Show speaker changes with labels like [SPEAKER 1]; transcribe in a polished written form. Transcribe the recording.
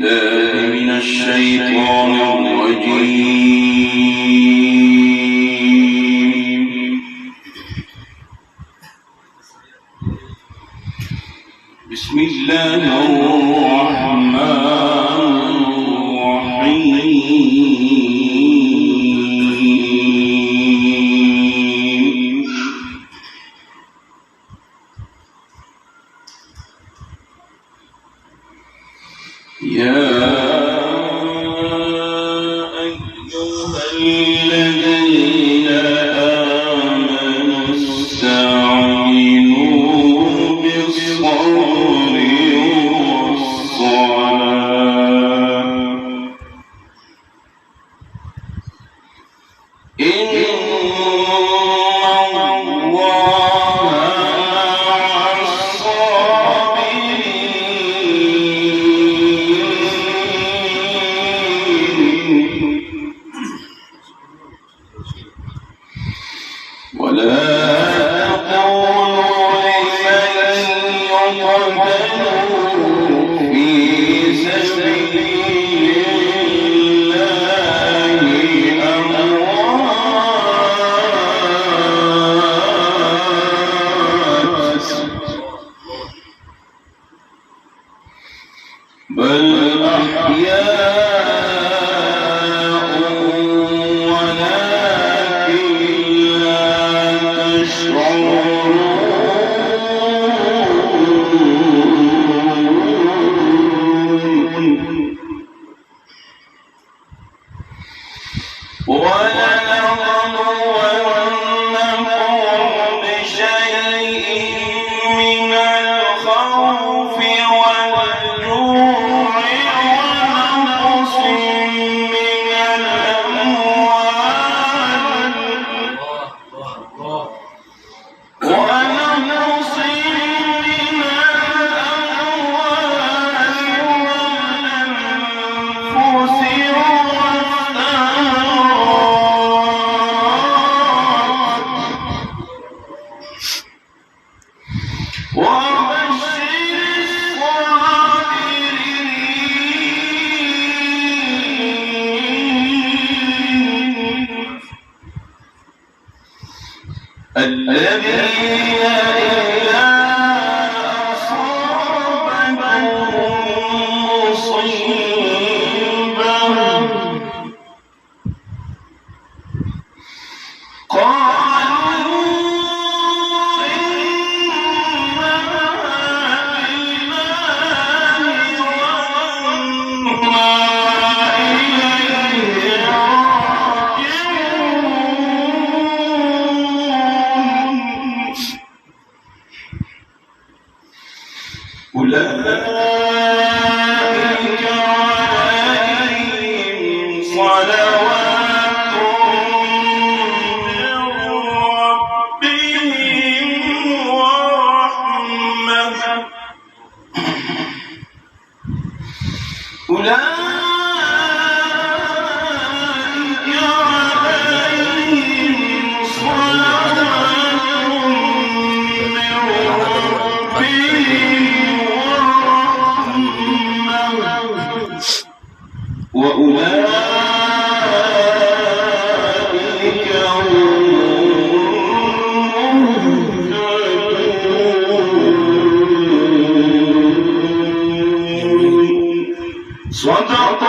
[SPEAKER 1] بالله من الشيطان الرجيم. بسم الله الرحمن الرحيم. يا أيها الذين آمنوا استعينوا بالصبر والصلاة إن الله مع الصابرين. ولا تقولوا لمن يقتل في سبيل الله أموات، بل أحياء ولكن لا تشعرون. ولنبلونكم بشيء من الخوف والجوع ونقص من الأموال والأنفس والثمرات وبشر الصابرين الذين إذا أصابتهم مصيبة قالوا إنا لله وإنا إليه راجعون. أولئك عليهم صلوات من ربهم ورحمة. أولئك عليهم صلوات من ربهم ورحمة وأولئك هم المهتدون. صدق